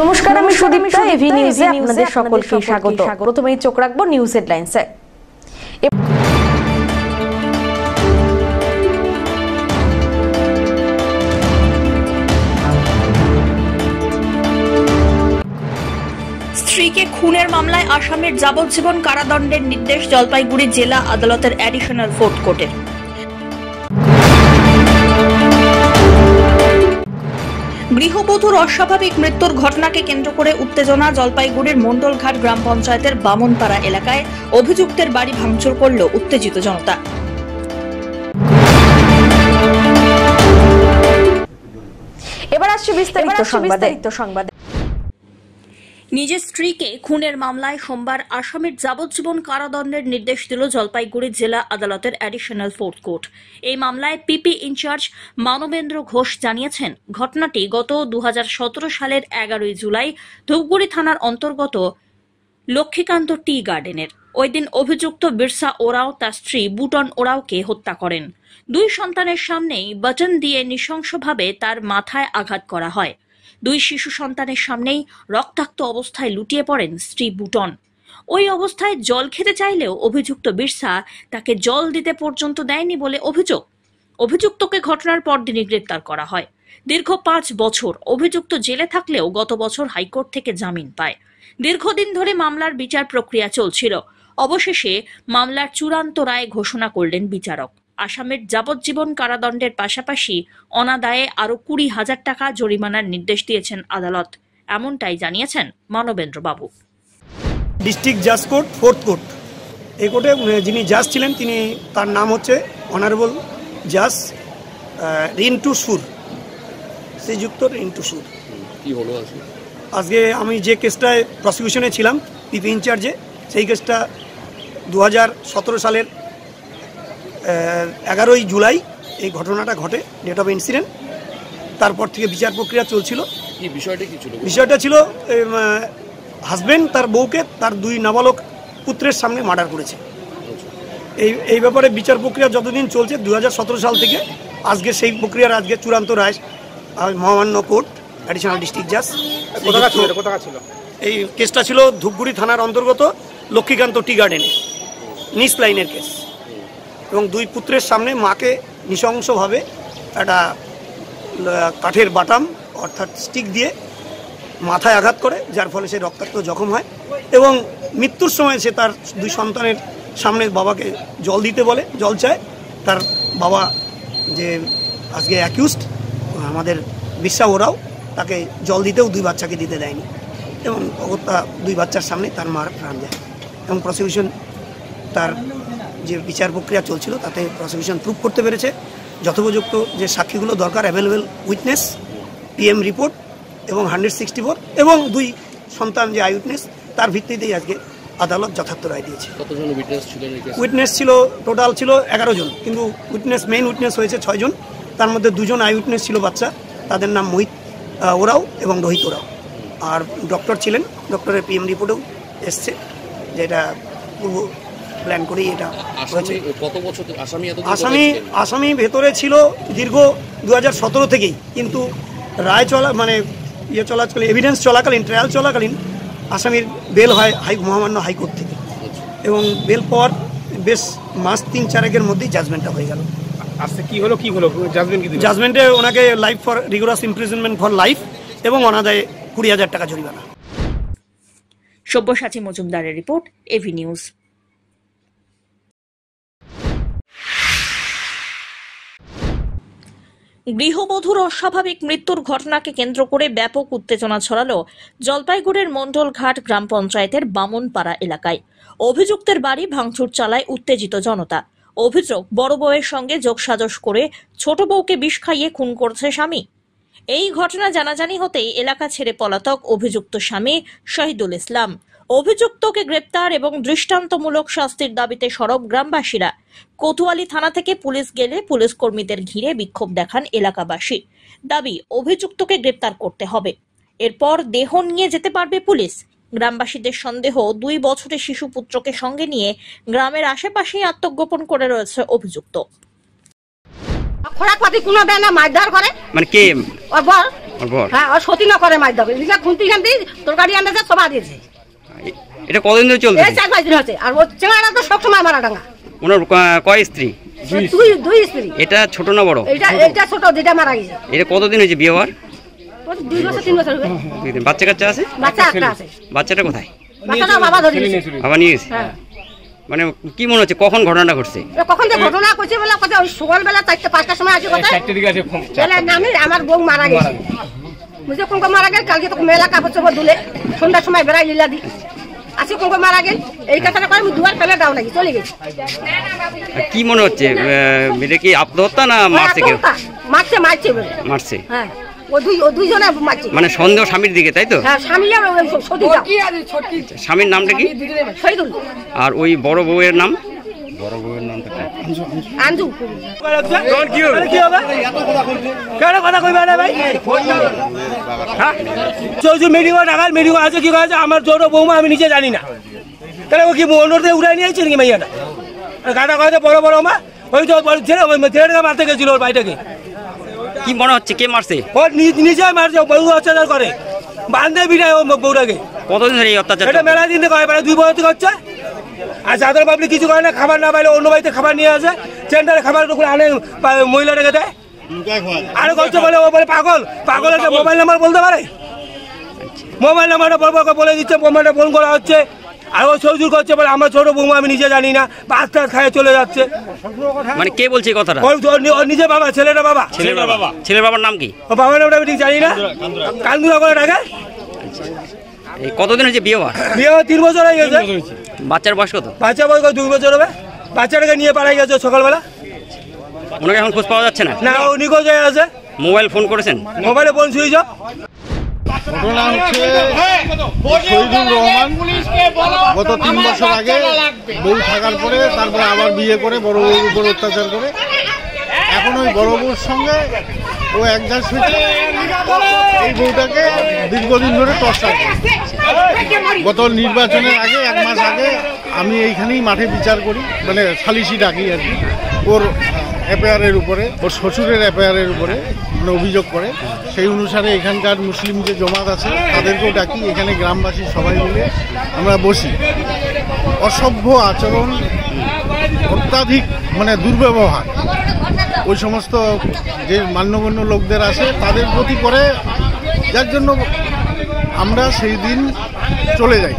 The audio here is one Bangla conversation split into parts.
নমস্কার, আমি সুদীপ্তা। এভি নিউজে আপনাদের সকলকে স্বাগত। প্রথমেই চোখ রাখবো নিউজ হেডলাইন্সে। স্ত্রীকে খুনের মামলায় আসামির যাবজ্জীবন কারাদণ্ডের নির্দেশ জলপাইগুড়ি জেলা আদালতের অ্যাডিশনাল ফোর্থ কোর্টের। গৃহবধূর অস্বাভাবিক মৃত্যুর ঘটনাকে কেন্দ্র করে উত্তেজনা জলপাইগুড়ির মণ্ডলঘাট গ্রাম পঞ্চায়েতের বামনপাড়া এলাকায়। অভিযুক্তের বাড়ি ভাঙচুর করল উত্তেজিত জনতা। এবার আসছে বিস্তারিত সংবাদ। নিজের স্ত্রীকে খুনের মামলায় সোমবার আসামির যাবজ্জীবন কারাদণ্ডের নির্দেশ দিল জলপাইগুড়ি জেলা আদালতের অ্যাডিশনাল ফোর্থ কোর্ট। এই মামলায় পিপি ইনচার্জ মানবেন্দ্র ঘোষ জানিয়েছেন, ঘটনাটি গত 2017 সালের 11 জুলাই ধূপগুড়ি থানার অন্তর্গত লক্ষ্মীকান্ত টি গার্ডেনের। ওই দিন অভিযুক্ত বিরসা ওরাও তার স্ত্রী বুটন ওরাওকে হত্যা করেন। দুই সন্তানের সামনেই বাটন দিয়ে নৃশংসভাবে তার মাথায় আঘাত করা হয়। দুই শিশু সন্তানের সামনেই রক্তাক্ত অবস্থায় লুটিয়ে পড়েন স্ত্রী বুটন। ওই অবস্থায় জল খেতে চাইলেও অভিযুক্ত বিরসা তাকে জল দিতে পর্যন্ত দেয়নি বলে অভিযোগ। অভিযুক্তকে ঘটনার পরদিনই গ্রেপ্তার করা হয়। দীর্ঘ 5 বছর অভিযুক্ত জেলে থাকলেও গত বছর হাইকোর্ট থেকে জামিন পায়। দীর্ঘদিন ধরে মামলার বিচার প্রক্রিয়া চলছিল। অবশেষে মামলার চূড়ান্ত রায় ঘোষণা করলেন বিচারক। আসামের যাবজ্জীবন কারাদণ্ডের পাশাপাশি অনাদায়ে আরো 20,000 টাকা জরিমানার নির্দেশ দিয়েছেন আদালত। এমনটাই জানিয়েছেন মানবেন্দ্র বাবু। ডিস্ট্রিক্ট জাজ কোর্ট, ফোর্থ কোর্ট। এই কোর্টে যিনি জাজ ছিলেন তার নাম হচ্ছে অনারেবল জাজ রিন্টু সুর, শ্রীযুক্ত রিন্টু সুর। কি হলো আজকে আমি যে কেসটায় প্রসিকিউশনে ছিলাম পিপি ইনচার্জে, সেই কেসটা 2017 সালের 11 জুলাই এই ঘটনাটা ঘটে, ডেট অফ ইনসিডেন্ট। তারপর থেকে বিচার প্রক্রিয়া চলছিল। বিষয়টা ছিল হাজবেন্ড তার বউকে তার 2 নাবালক পুত্রের সামনে মার্ডার করেছে। এই ব্যাপারে বিচার প্রক্রিয়া যতদিন চলছে 2017 সাল থেকে আজকে সেই প্রক্রিয়ার আজকে চূড়ান্ত রায় মহামান্য কোর্ট অ্যাডিশনাল ডিস্ট্রিক্ট জাজ। এই কেসটা ছিল ধূপগুড়ি থানার অন্তর্গত লক্ষ্মীকান্ত টি গার্ডেনে নিচ লাইনের কেস, এবং 2 পুত্রের সামনে মাকে নৃশংসভাবে একটা কাঠের বাটাম অর্থাৎ স্টিক দিয়ে মাথায় আঘাত করে, যার ফলে সে রক্তাক্ত জখম হয়। এবং মৃত্যুর সময় সে তার 2 সন্তানের সামনে বাবাকে জল দিতে বলে, জল চায়। তার বাবা যে আজকে অ্যাকিউজড আমাদের বিরসা ওরাও, তাকে জল দিতেও 2 বাচ্চাকে দিতে দেয়নি, এবং অগত্যা 2 বাচ্চার সামনে তার মার প্রাণ যায়। এবং প্রসিকিউশন তার যে বিচার প্রক্রিয়া চলছিল তাতে প্রসিকিউশন প্রুভ করতে পেরেছে যথোপযুক্ত যে সাক্ষীগুলো দরকার, অ্যাভেলেবেল উইটনেস, পিএম রিপোর্ট এবং 164 এবং 2 সন্তান যে আই উইটনেস, তার ভিত্তিতেই আজকে আদালত যথার্থ রায় দিয়েছে। কতজন উইটনেস ছিল? টোটাল ছিল 11 জন, কিন্তু মেইন উইটনেস হয়েছে 6 জন। তার মধ্যে 2 জন আই উইটনেস ছিল বাচ্চা, তাদের নাম মোহিত ওরাও এবং রোহিত ওরাও। আর ডক্টর ছিলেন, ডক্টরের পিএম রিপোর্টেও এসছে, যেটা পূর্ব প্ল্যান করেই এটা হয়েছে। আসামি ভেতরে ছিল দীর্ঘ 2017 থেকেই, কিন্তু রায় চলাকালীন এভিডেন্স চলাকালীন, ট্রায়াল চলাকালীন আসামির বেল হয় মহামান্য হাইকোর্ট থেকে, এবং বেল পর বেশ মাস 3-4 মধ্যেই জাজমেন্টটা হয়ে গেল। আজকে কি হলো জাজমেন্টে ওনাকে life for rigorous imprisonment for life এবং অনাদায়ে 20,000 টাকা জরিমানা। সব্যসাচী মজুমদারের রিপোর্ট, এভি নিউজ। গৃহবধূর অস্বাভাবিক মৃত্যুর ঘটনাকে কেন্দ্র করে ব্যাপক উত্তেজনা ছড়ালো জলপাইগুড়ির মণ্ডলঘাট গ্রাম পঞ্চায়েতের বামনপাড়া এলাকায়। অভিযুক্তের বাড়ি ভাঙচুর চালায় উত্তেজিত জনতা। অভিযোগ, বড় বউয়ের সঙ্গে যোগসাজশ করে ছোট বউকে বিষ খাইয়ে খুন করেছে স্বামী। এই ঘটনা জানাজানি হতেই এলাকা ছেড়ে পলাতক অভিযুক্ত স্বামী শহীদুল ইসলাম। অভিযুক্তকে গ্রেপ্তার এবং দৃষ্টান্তমূলক শাস্তির দাবিতে সরব গ্রামবাসীরা। কোতোয়ালি থানা থেকে পুলিশ গেলে পুলিশ কর্মীদের ঘিরে বিক্ষোভ দেখান এলাকাবাসী। দাবি, অভিযুক্তকে গ্রেপ্তার করতে হবে, এরপর দেহ নিয়ে যেতে পারবে পুলিশ। গ্রামবাসীদের সন্দেহ, 2 বছরের শিশু পুত্রকে সঙ্গে নিয়ে গ্রামের আশেপাশেই আত্মগোপন করে রয়েছে অভিযুক্ত। খোরাক পাতি কোনো দেয় না, মারধর করে। মানে কে? ওর বর। হ্যাঁ, ও সতী না করে মাছ দেবে নিজে খুন্তি খান্তি তরকারি আন্দাজে সবা দিয়েছে। এটা কতদিন ধরে চলছে? এই 4-5 দিন হচ্ছে। আর ও চেঙ্গাড়া তো সব সময় মারা ডাঙ্গা। ওনার কয় স্ত্রী? দুই স্ত্রী। এটা ছোট না বড়? এটা ছোট, যেটা মারা গেছে। এটা কতদিন হয়েছে বিয়ে হওয়ার? 2 বছর 3 বছর হবে। বাচ্চা কাচ্চা আছে? বাচ্চা একটা আছে। বাচ্চাটা কোথায়? বাচ্চাটা বাবা ধরে নিয়েছে। বাবা নিয়ে গেছে? হ্যাঁ। মানে কি মনে হচ্ছে কখন ঘটনাটা ঘটছে? কখন যে ঘটনা করছে বলে কথা ওই সকালবেলা 4-5টার সময় আছে কথা। 4টা দিকে আছে ফোন। বেলা নামে আমার বউ মারা গেছে। বুঝে কোন মারা গেল কালকে তো মেলা কাপড় চোপড় ধুলে সন্ধ্যার সময় বেড়াই লিলা দি আছে কোন মারা গেল এই কথাটা করে আমি দুয়ার ফেলে দাও নাকি চলে গেছি। কি মনে হচ্ছে এটা কি আত্মহত্যা না মারছে কেউ? মারছে বলে মারছে। হ্যাঁ, ও দুইজনে মারছে। মানে সন্দেহ স্বামীর দিকে, তাই তো? হ্যাঁ, স্বামী আর সতী যাও। স্বামীর নামটা কি? শহীদুল। আর ওই বড় বউয়ের নাম? বড় বউয়ের নামটা আঞ্জু। কি হবে কেন কথা কইবা না ভাই? চৌধুরী মিটিং টাকার মিটিং আছে কি কয়েছে আমার ছোট বৌমা আমি নিজে জানি না। তাহলে ও কি অন্যতে উড়াই নিয়ে আসছে নাকি মাইয়াটা? গাটা কয়েছে বড় বড় মা ওই তো ছেলেটাকে মারতে গেছিল ওর ভাইটাকে। কি মনে হচ্ছে কে মারছে? ও নিজে মারছে, বউ অত্যাচার করে বান্ধে বিটায় ও বউটাকে। কতদিন ধরে এই অত্যাচার? এটা মেলা দিন থেকে হয়, 2 বছর থেকে হচ্ছে। আর সাধারণ পাবলিক কিছু করে না, খাবার না পাইলে অন্য বাড়িতে খাবার নিয়ে আসে, সেন্টারে খাবার আনে মহিলাটাকে দেয়। আর করছে বলে ও বলে পাগল একটা মোবাইল নাম্বার বলতে পারে, মোবাইল নাম্বারটা বলে দিচ্ছে, মোবাইলটা ফোন করা হচ্ছে। আর ও সহজুর করছে বলে আমার ছোট বৌমা আমি নিজে জানি না, ভাত টাত খায় চলে যাচ্ছে। মানে কে বলছে এই কথাটা? ওর নিজে বাবা, ছেলেটা বাবা। ছেলের বাবার নাম কি? ও বাবার নামটা আমি ঠিক জানি না, কান্দুরা করে ডাকে। এই কতদিন হয়েছে বিয়ে হওয়ার? বিয়ে 3 বছর হয়ে গেছে। বাচ্চার বয়স কত? বাচ্চা বয়স 2 বছর হবে। বাচ্চাটাকে নিয়ে পালাই গেছে সকালবেলা। ওনাকে এখন খোঁজ পাওয়া যাচ্ছে না? না, ও নিখোঁজ হয়ে আছে। মোবাইল ফোন করেছেন? মোবাইলে ফোন সুইচ অফ। ঘটনা হচ্ছে শহীদুল রহমান গত 3 বছর আগে বউ থাকার পরে তারপরে আবার বিয়ে করে বড় বউর উপর অত্যাচার করে। এখন ওই বড় বউর সঙ্গে ও একজাত হয়েছে। এই বউটাকে দীর্ঘদিন ধরে টর্চার করে। গত নির্বাচনের আগে 1 মাস আগে আমি এইখানেই মাঠে বিচার করি, মানে সালিশি ডাকি আর কি, ওর এফআইআরের উপরে, ওর শ্বশুরের এফআইআরের উপরে মানে অভিযোগ করে। সেই অনুসারে এখানকার মুসলিম যে জমাত আছে তাদেরকেও ডাকি, এখানে গ্রামবাসী সবাই মিলে আমরা বসি। অসভ্য আচরণ, অত্যাধিক মানে দুর্ব্যবহার ওই সমস্ত যে মান্যগণ্য লোকদের আছে তাদের প্রতি করে, যার জন্য আমরা সেই দিন চলে যাই।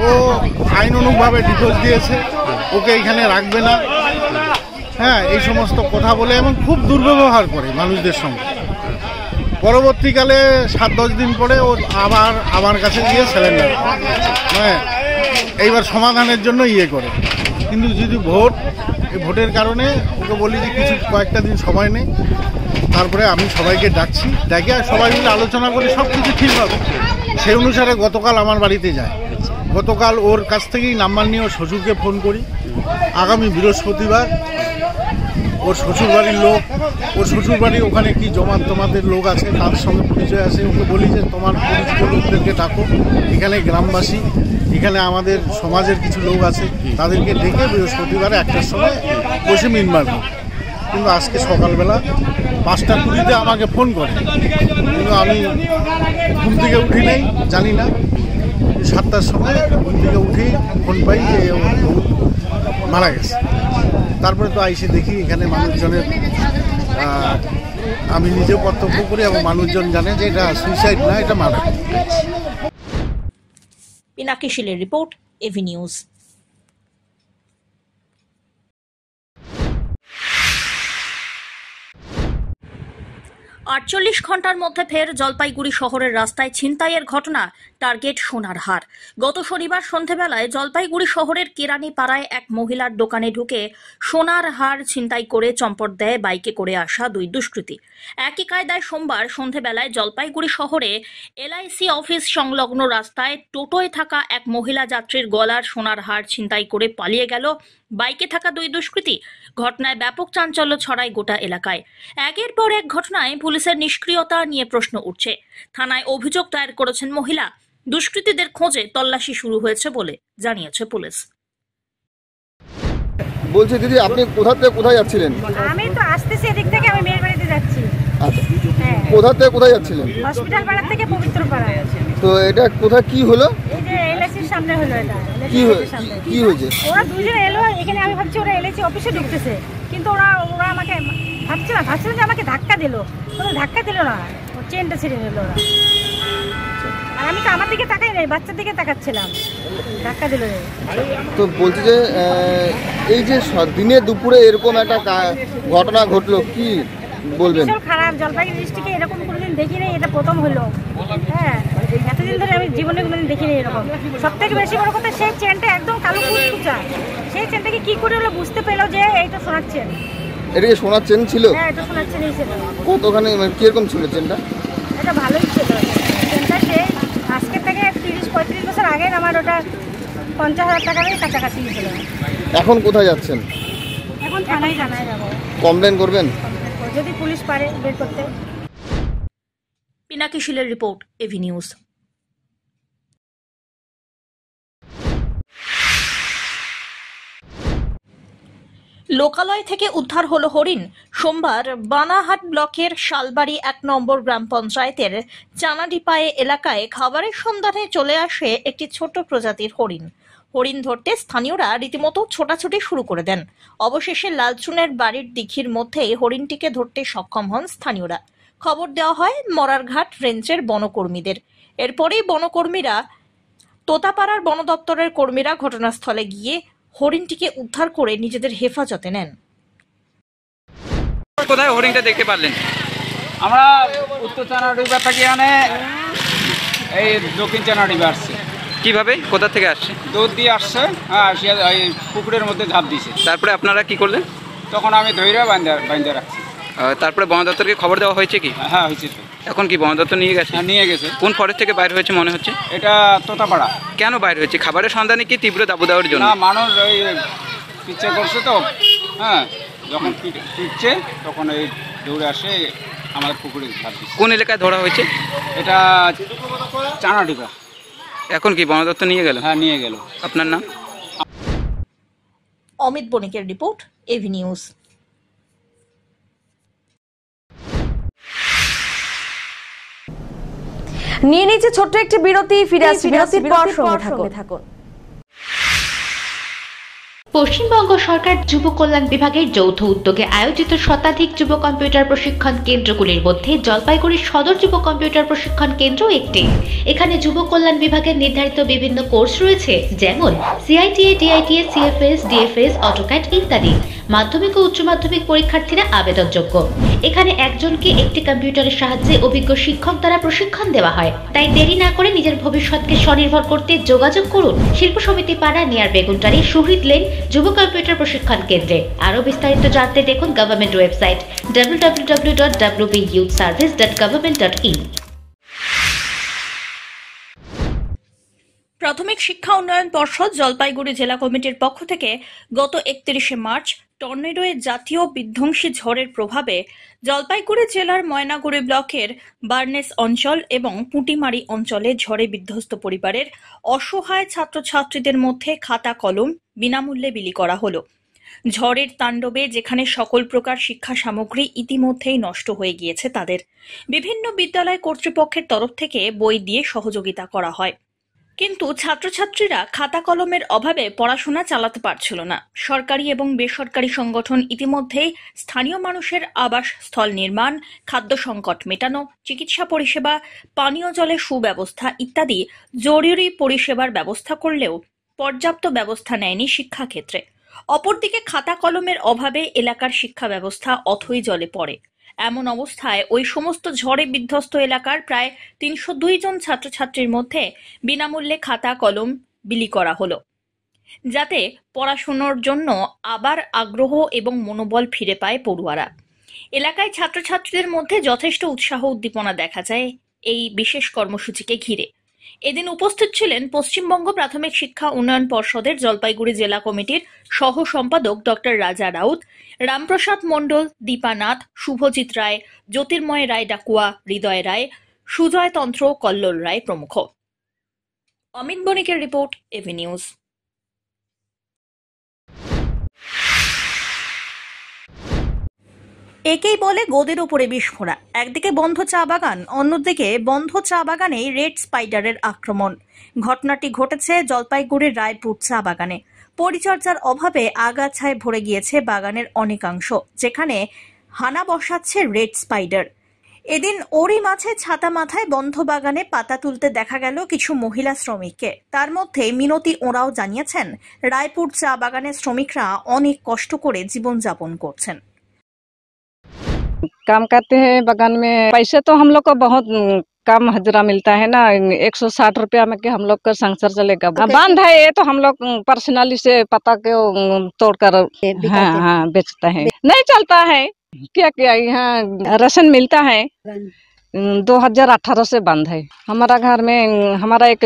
ও আইন অনুগভাবে ডিভোর্স দিয়েছে, ওকে এখানে রাখবে না, হ্যাঁ, এই সমস্ত কথা বলে এবং খুব দুর্ব্যবহার করে মানুষদের সঙ্গে। পরবর্তীকালে 7-10 দিন পরে ও আবার আমার কাছে গিয়ে স্যালেন্ডার, হ্যাঁ, এইবার সমাধানের জন্য করে। কিন্তু যদি এই ভোটের কারণে ওকে বলি যে কয়েকটা দিন সময় নেই, তারপরে আমি সবাইকে ডাকছি, ডেকে সবাই মিলে আলোচনা করি, সব কিছু ঠিক হবে। সেই অনুসারে গতকাল আমার বাড়িতে যায়। গতকাল ওর কাছ থেকেই নাম্বার নিয়ে ওর শ্বশুরকে ফোন করি। আগামী বৃহস্পতিবার ওর শ্বশুরবাড়ির লোক, ওর শ্বশুরবাড়ি ওখানে কি জমাতের লোক আছে তার সঙ্গে পরিচয় আছে, ওকে বলি যে তোমার পরিচিত লোকদেরকে ডাকো, এখানে গ্রামবাসী, এখানে আমাদের সমাজের কিছু লোক আছে, তাদেরকে ডেকে বৃহস্পতিবার 1টার সময় বসে মিন মারব। কিন্তু আজকে সকালবেলা 5:20 আমাকে ফোন করে, কিন্তু আমি ঘুম থেকে উঠি নাই, জানি না। 7টার সময় ঘুম থেকে উঠি ফোন পাই যে মারা গেছে। তারপরে তো আইসে দেখি এখানে মানুষজনের, আমি নিজেও কর্তব্য করি এবং মানুষজন জানে যে এটা সুইসাইড না, এটা মারা। পিনাকি শীলের রিপোর্ট, এভি নিউজ। 48 ঘন্টার মধ্যে ফের জলপাইগুড়ি শহরের রাস্তায় ছিনতাইয়ের ঘটনা, টার্গেট সোনার হার। গত শনিবার সন্ধেবেলায় জলপাইগুড়ি শহরের কেরানি পাড়ায় এক মহিলার দোকানে ঢুকে সোনার হার ছিনতাই করে চম্পট দেয় বাইকে করে আসা 2 দুষ্কৃতী। একই কায়দায় সোমবার সন্ধেবেলায় জলপাইগুড়ি শহরে এলআইসি অফিস সংলগ্ন রাস্তায় টোটোয় থাকা এক মহিলা যাত্রীর গলার সোনার হার ছিনতাই করে পালিয়ে গেল বাইকে থাকা 2 দুষ্কৃতী। ঘটনায় ব্যাপক চাঞ্চল্য ছড়ায় গোটা এলাকায়। একের পর এক ঘটনায় পুলিশের নিষ্ক্রিয়তা নিয়ে প্রশ্ন উঠছে। থানায় অভিযোগ দায়ের করেছেন মহিলা। দুষ্কৃতীদের খোঁজে তল্লাশি শুরু হয়েছে বলে জানিয়েছে পুলিশ। বলছি দিদি, আপনি কোথা থেকে কোথায় যাচ্ছিলেন? আমি তো আসতেছি এদিক থেকে, আমি মেয়ের বাড়িতে যাচ্ছি। আচ্ছা, কোথা থেকে কোথায় যাচ্ছিলেন? হসপিটাল পাড়া থেকে পবিত্র পাড়া। তো এটা কোথায় কি হলো? এই যে এলআইসির সামনে হলো এটা। কি হয়েছে? ওরা দুজন এলো এখানে, আমি ভাবছি ওরা এলআইসি অফিসে ঢুকতেছে, কিন্তু ওরা আমাকে ভাবছিলাম যে আমাকে ধাক্কা দিল, কোনো ধাক্কা দিল না, চেনটা ছিঁড়ে নিল ওরা। আর আমি তো আমার দিকে তাকাই নাই, বাচ্চার দিকে তাকাচ্ছিলাম, ধাক্কা দিল। তো বলছি যে এই যে দিনে দুপুরে এরকম একটা ঘটনা ঘটলো, কি বলবেন? খারাপ, জলপাইগুড়ি ডিস্ট্রিক্টে এরকম কোনোদিন দেখিনি, এটা প্রথম হলো। হ্যাঁ, এতদিন ধরে আমি জীবনে কোনোদিন দেখিনি এরকম। সব থেকে বেশি বড় কথা, সেই চেনটা একদম কালো কুচকুচা, সেই চেনটাকে কি করে হলো বুঝতে পেলো যে এইটা সোনার চেন। এটা কি সোনার চেন ছিল? হ্যাঁ, এটা সোনার চেনই ছিল। কতখানি কিরকম ছিল চেনটা? এটা ভালোই ছিল চেনটা, সেই আজকে থেকে 30-35 বছর আগে আমার ওটা 50,000 টাকারই কাছাকাছি ছিল। এখন কোথায় যাচ্ছেন? এখন থানায় যাবো। কমপ্লেন করবেন যদি পুলিশ পারে বের করতে। পিনাকি শীলের রিপোর্ট, এভি নিউজ। লোকালয় থেকে উদ্ধার হলো হরিণ। সোমবার বানাহাট ব্লকের শালবাড়ি 1 নম্বর গ্রাম পঞ্চায়েতের চানাডিপায়ে এলাকায় খাবারের সন্ধানে চলে আসে একটি ছোট প্রজাতির হরিণ। হরিণ ধরতে স্থানীয়রা রীতিমতো ছোটাছুটি শুরু করে দেন। অবশেষে লালচুনের বাড়ির দিঘির মধ্যেই হরিণটিকে ধরতে সক্ষম হন স্থানীয়রা। খবর দেওয়া হয় মরারঘাট রেঞ্জের বনকর্মীদের। এরপরেই বনকর্মীরা, তোতাপাড়ার বন দপ্তরের কর্মীরা ঘটনাস্থলে গিয়ে হরিণটিকে উদ্ধার করে নিজেদের হেফাজতে নেন। কোথায় হরিণটা দেখতে পারলেন? আমরা উত্তর চানাডিবা থেকে এই দক্ষিণ চানাডিবা আসছে। কিভাবে, কোথা থেকে আসছে? দৌড় দিয়ে আসছে, হ্যাঁ, আসিয়া এই পুকুরের মধ্যে ঝাঁপ দিছে। তারপরে আপনারা কি করলেন? তখন আমি ধৈর্য বাঁধে রাখছি। তারপরে বন দপ্তরকে খবর দেওয়া হয়েছে কি? হ্যাঁ, হয়েছে তো। এখন কি বন দপ্তর নিয়ে গেছে? হ্যাঁ, নিয়ে গেছে। কোন ফরেস্ট থেকে বাইরে হয়েছে মনে হচ্ছে? এটা তোতাপাড়া। কেন বাইরে হয়েছে? খাবারের সন্ধানে কি তীব্র দাবদাহের জন্য? না, মানুষ ওই পিচ্ছে করছে তো, হ্যাঁ, যখন পিচ্ছে তখন এই দৌড়ে আসে আমাদের পুকুরে ঝাঁপ দিচ্ছে। কোন এলাকায় ধরা হয়েছে? এটা চানাডিবা। এখন কি বন দপ্তর নিয়ে গেল? হ্যাঁ, নিয়ে গেল। আপনার নাম? অমিত বণিকের রিপোর্ট, এভি নিউজ। নিয়ে নিচে ছোট্ট একটি বিরতি, ফিরে আসছি বিরতির পর, সঙ্গে থাকুন। পশ্চিমবঙ্গ সরকার যুব কল্যাণ বিভাগের যৌথ উদ্যোগে আয়োজিত শতাধিক যুব কম্পিউটার প্রশিক্ষণ কেন্দ্রগুলির মধ্যে জলপাইগুড়ির সদর যুব কম্পিউটার প্রশিক্ষণ কেন্দ্র একটি। এখানে যুব কল্যাণ বিভাগের নির্ধারিত বিভিন্ন কোর্স রয়েছে, যেমন সিআইটিএ, ডিআইটিএ, সিএফএস, ডিএফএস, অটোক্যাড ইত্যাদি। মাধ্যমিক ও উচ্চ মাধ্যমিক পরীক্ষার্থীরা আবেদনযোগ্য। এখানে একজনকে একটি কম্পিউটারের সাহায্যে অভিজ্ঞ শিক্ষক দ্বারা প্রশিক্ষণ দেওয়া হয়। তাই দেরি না করে নিজের ভবিষ্যৎকে স্বনির্ভর করতে যোগাযোগ করুন শিল্প সমিতি পাড়া, নিয়ার বেগুনটারি, শহীদ লেন যুব কম্পিউটার প্রশিক্ষণ কেন্দ্রে। আরো বিস্তারিত জানতে দেখুন গভর্নমেন্ট ওয়েবসাইট www.wbyouthservice.government.in। প্রাথমিক শিক্ষা উন্নয়ন পর্ষদ জলপাইগুড়ি জেলা কমিটির পক্ষ থেকে গত 31শে মার্চ টর্নেডোয় জাতীয় বিধ্বংসী ঝড়ের প্রভাবে জলপাইগুড়ি জেলার ময়নাগুড়ি ব্লকের বার্নেস অঞ্চল এবং পুঁটিমারি অঞ্চলে ঝড়ে বিধ্বস্ত পরিবারের অসহায় ছাত্রছাত্রীদের মধ্যে খাতা কলম বিনামূল্যে বিলি করা হলো। ঝড়ের তাণ্ডবে যেখানে সকল প্রকার শিক্ষা সামগ্রী ইতিমধ্যেই নষ্ট হয়ে গিয়েছে, তাদের বিভিন্ন বিদ্যালয় কর্তৃপক্ষের তরফ থেকে বই দিয়ে সহযোগিতা করা হয়, কিন্তু ছাত্রছাত্রীরা খাতা কলমের অভাবে পড়াশোনা চালাতে পারছিল না। সরকারি এবং বেসরকারি সংগঠন ইতিমধ্যেই স্থানীয় মানুষের আবাস স্থল নির্মাণ, খাদ্য সংকট মেটানো, চিকিৎসা পরিষেবা, পানীয় জলের সুব্যবস্থা ইত্যাদি জরুরি পরিষেবার ব্যবস্থা করলেও পর্যাপ্ত ব্যবস্থা নেয়নি শিক্ষাক্ষেত্রে। অপরদিকে খাতা কলমের অভাবে এলাকার শিক্ষা ব্যবস্থা অথই জলে পড়ে। এমন অবস্থায় ওই সমস্ত ঝড়ে বিধ্বস্ত এলাকার প্রায় 302 জন ছাত্রছাত্রীর মধ্যে বিনামূল্যে খাতা কলম বিলি করা হলো, যাতে পড়াশোনার জন্য আবার আগ্রহ এবং মনোবল ফিরে পায় পড়ুয়ারা। এলাকায় ছাত্রছাত্রীদের মধ্যে যথেষ্ট উৎসাহ উদ্দীপনা দেখা যায় এই বিশেষ কর্মসূচিকে ঘিরে। এদিন উপস্থিত ছিলেন পশ্চিমবঙ্গ প্রাথমিক শিক্ষা উন্নয়ন পর্ষদের জলপাইগুড়ি জেলা কমিটির সহ সম্পাদক ডক্টর রাজা রাউত, রামপ্রসাদ মণ্ডল, দীপা নাথ, শুভজিৎ রায়, জ্যোতির্ময় রায় ডাকুয়া, হৃদয় রায়, সুজয় তন্ত্র, কল্লোল রায় প্রমুখ। অমিত বণিকের রিপোর্ট, এভি নিউজ। একেই বলে গদির উপরে বিস্ফোরা। একদিকে বন্ধ চা বাগান, অন্যদিকে বন্ধ চা বাগানে রেড স্পাইডারের আক্রমণ। ঘটনাটি ঘটেছে জলপাইগুড়ির রায়পুর চা বাগানে। পরিচর্যার অভাবে আগাছায় ভরে গিয়েছে বাগানের অনেকাংশ, যেখানে হানা বসাচ্ছে রেড স্পাইডার। এদিন ওরই মাঝে ছাতা মাথায় বন্ধ বাগানে পাতা তুলতে দেখা গেল কিছু মহিলা শ্রমিককে। তার মধ্যে মিনতি ওরাও জানিয়েছেন, রায়পুর চা বাগানের শ্রমিকরা অনেক কষ্ট করে জীবনযাপন করছেন। काम करते हैं बगान में, पैसे तो हम लोग को बहुत कम हजरा मिलता है ना, 160 रुपया में के हम लोग का संसार चलेगा। बांध है ये तो हम लोग पर्सनली से पता के तोड़कर हाँ बेचता है, नहीं चलता है। क्या क्या यहाँ राशन मिलता है, 2018 से बंद है। हमारा घर में हमारा एक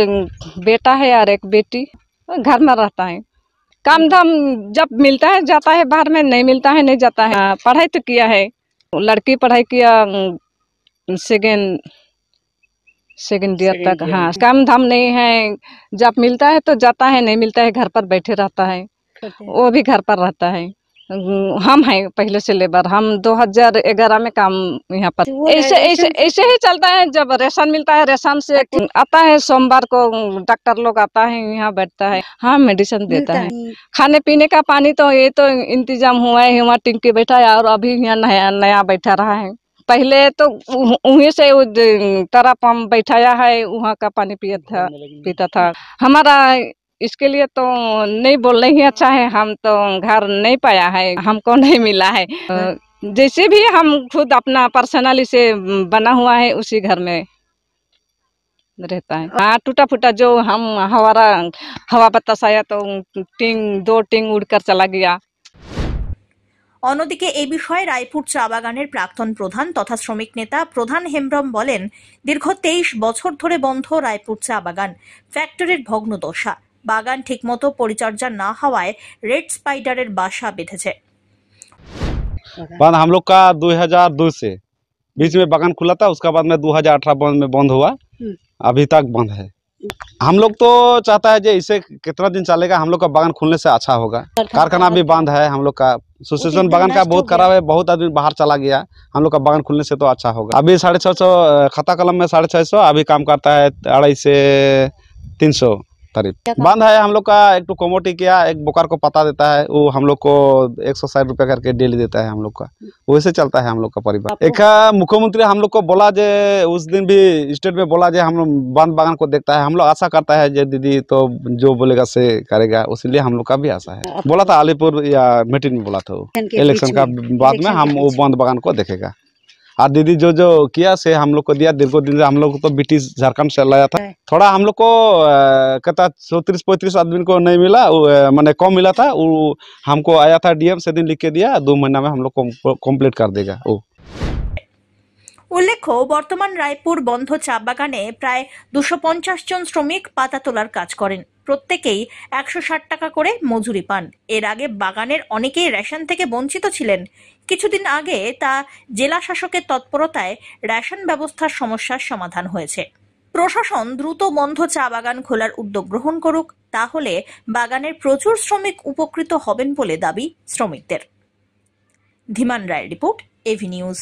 बेटा है और एक बेटी घर में रहता है। काम धाम जब मिलता है जाता है, बाहर में नहीं मिलता है नहीं जाता है। पढ़ाई तो किया है, लड़की पढ़ाई किया सेकेंड ईयर तक। हाँ, काम धाम नहीं है, जब मिलता है तो जाता है, नहीं मिलता है घर पर बैठे रहता है। वो भी घर पर रहता है। हम हैं पहले से लेबर, हम 2011 में काम यहाँ पर ऐसे ही चलता है। जब राशन मिलता है, राशन से आता है, सोमवार को डॉक्टर लोग आता है, यहाँ बैठता है, हाँ मेडिसिन देता है। खाने पीने का पानी तो ये तो इंतजाम हुआ है, वहाँ टिंकी बैठा है और अभी यहाँ नया बैठा रहा है। पहले तो वहीं से तारा पंप बैठाया है, वहाँ का पानी पीता था। हमारा इसके लिए तो नहीं बोलना ही अच्छा है, हम तो घर नहीं पाया है, हमको नहीं मिला है। जैसे भी हम खुद अपना पर्सनली से बना हुआ है उसी घर में रहता है। हाँ, टूटा फूटा जो हम हवा बतास आया तो दो टिंग उड़कर चला गया। অন্যদিকে এই বিষয়ে রায়পুর চা বাগানের প্রাক্তন প্রধান তথা শ্রমিক নেতা প্রধান হেমব্রম বলেন, দীর্ঘ 23 বছর ধরে বন্ধ রায়পুর চা বাগান, ফ্যাক্টরির ভগ্নদশা, বাগান ঠিকমতো পরিচর্যা না হওয়ায় रेड स्पाइडर बासा बेঁধেছে। बंद हम लोग का 2002 से बीच में बागान खुला था, उसके बाद में 2018 में बंद हुआ, अभी तक बंद है। हम लोग तो चाहता है जो इसे कितना दिन चलेगा, हम लोग का बागान खुलने से अच्छा होगा। कारखाना भी बंद है, हम लोग का सिचुएशन बागान का बहुत खराब है, बहुत आदमी बाहर चला गया। हम लोग का बागान खुलने से तो अच्छा होगा। अभी 650 खाता कलम में 650 अभी काम करता है, 250 से 300 तारीफ बंद है। हम लोग का एक तो कोमोटी किया, एक बोकार को पता देता है, वो हम लोग को 160 रुपया करके डेली देता है। हम लोग का वैसे चलता है हम लोग का परिवार। एक मुख्यमंत्री हम लोग को बोला जे, उस दिन भी स्टेट में बोला जे हम लोग बंद बागान को देखता है। हम लोग आशा करता है जे दीदी तो जो बोलेगा से करेगा, इसलिए हम लोग का भी आशा है। बोला था अलीपुर या मीटिंग में बोला था, इलेक्शन का बाद में हम वो बंद बागान को देखेगा। और दीदी जो जो किया से हम लोग को दिया, दीर्घ दिन से हम लोग को तो ब्रिटिश झारखंड से लाया था। थोड़ा हम लोग को कहता 34-35 आदमी को नहीं मिला, मैंने कम मिला था, वो हमको आया था डीएम, से दिन लिख के दिया, 2 महीना में हम लोग को कम्प्लीट कर देगा। উল্লেখ্য, বর্তমান রায়পুর বন্ধ চা বাগানে প্রায় 250 জন শ্রমিক পাতা তোলার কাজ করেন। প্রত্যেকেই 160 টাকা করে মজুরি পান। এর আগে বাগানের অনেকেই রেশন থেকে বঞ্চিত ছিলেন। কিছুদিন আগে তা জেলা শাসকের তৎপরতায় রেশন ব্যবস্থার সমস্যার সমাধান হয়েছে। প্রশাসন দ্রুত বন্ধ চা বাগান খোলার উদ্যোগ গ্রহণ করুক, তাহলে বাগানের প্রচুর শ্রমিক উপকৃত হবেন বলে দাবি শ্রমিকদের। ধীমান রায়ের রিপোর্ট, এভি নিউজ।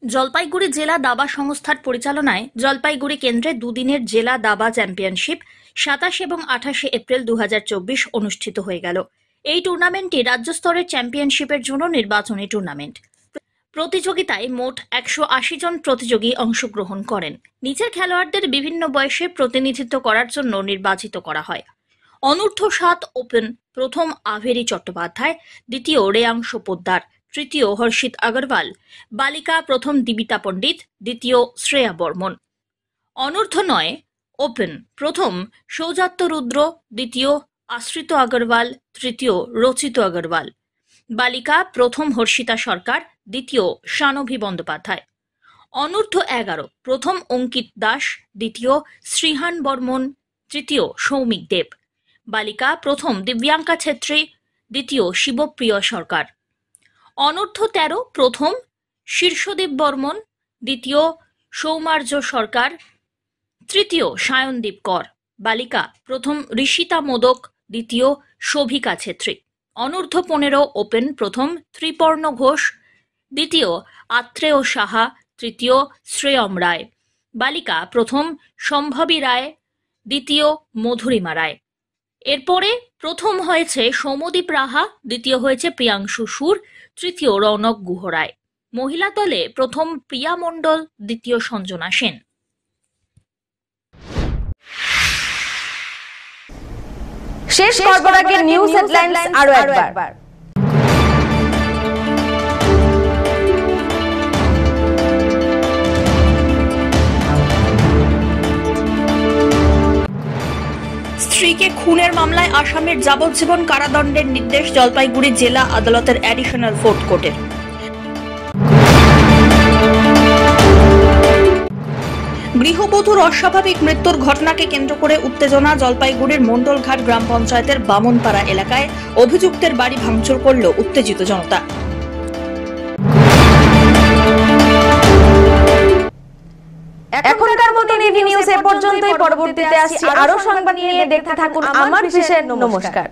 জলপাইগুড়ি জেলা দাবা সংস্থার পরিচালনায় জলপাইগুড়ি কেন্দ্রে দুদিনের জেলা দাবা চ্যাম্পিয়নশিপ 27 এবং 28 এপ্রিল 2024 অনুষ্ঠিত হয়ে গেল। এই টুর্নামেন্টটি রাজ্য স্তরের চ্যাম্পিয়নশিপের জন্য নির্বাচনী টুর্নামেন্ট। প্রতিযোগিতায় মোট 180 জন প্রতিযোগী অংশগ্রহণ করেন। নিচের খেলোয়াড়দের বিভিন্ন বয়সে প্রতিনিধিত্ব করার জন্য নির্বাচিত করা হয়। অনূর্ধ্ব 7 ওপেন প্রথম আভেরি চট্টোপাধ্যায়, দ্বিতীয় রেয়াংশ পোদ্দার, তৃতীয় হর্ষিত আগরওয়াল, বালিকা প্রথম দিবিতা পণ্ডিত, দ্বিতীয় শ্রেয়া বর্মন। অনূর্ধ্ব 9 ওপেন প্রথম সৌজাত্য রুদ্র, দ্বিতীয় আশ্রিত আগরওয়াল, তৃতীয় রচিত আগরওয়াল। বালিকা প্রথম হর্ষিতা সরকার, দ্বিতীয় শানভী বন্দ্যোপাধ্যায়। অনূর্ধ্ব 11 প্রথম অঙ্কিত দাস, দ্বিতীয় শ্রীহান বর্মন, তৃতীয় সৌমিক দেব। বালিকা প্রথম দিব্যাঙ্কা ছেত্রী, দ্বিতীয় শিবপ্রিয় সরকার। অনূর্ধ্ব 13 প্রথম শীর্ষদেব বর্মন, দ্বিতীয় সৌমার্য সরকার, তৃতীয় সায়নদীপ কর। বালিকা প্রথম ঋষিতা মোদক, দ্বিতীয় শোভিকা ছেত্রী, অনূর্ধ্ব 15 ওপেন প্রথম ত্রিপর্ণ ঘোষ, দ্বিতীয় আত্রেয় সাহা, তৃতীয় শ্রেয়ম রায়, বালিকা প্রথম সম্ভবী রায়, দ্বিতীয় মধুরিমা রায়। এরপরে প্রথম হয়েছে সৌমদীপ রাহা, দ্বিতীয় হয়েছে প্রিয়াংশু সুর, তৃতীয় রৌনক গুহ রায়। মহিলা দলে প্রথম প্রিয়া মণ্ডল, দ্বিতীয় সঞ্জনা সেন। শেষ করবার আগে নিউজ হেডলাইন্স আরো একবার। স্ত্রীকে খুনের মামলায় আসামির যাবজ্জীবন কারাদণ্ডের নির্দেশ জলপাইগুড়ি জেলা আদালতের অ্যাডিশনাল ফোর্থ কোর্টের। গৃহবধূর অস্বাভাবিক মৃত্যুর ঘটনাকে কেন্দ্র করে উত্তেজনা জলপাইগুড়ির মণ্ডলঘাট গ্রাম পঞ্চায়েতের বামনপাড়া এলাকায়। অভিযুক্তের বাড়ি ভাঙচুর করল উত্তেজিত জনতা। এখনকার মতো নিউজ এ পর্যন্তই। পরবর্তীতে আসছি আরো সংবাদ নিয়ে। দেখতে থাকুন আমার বিশেষ। নমস্কার।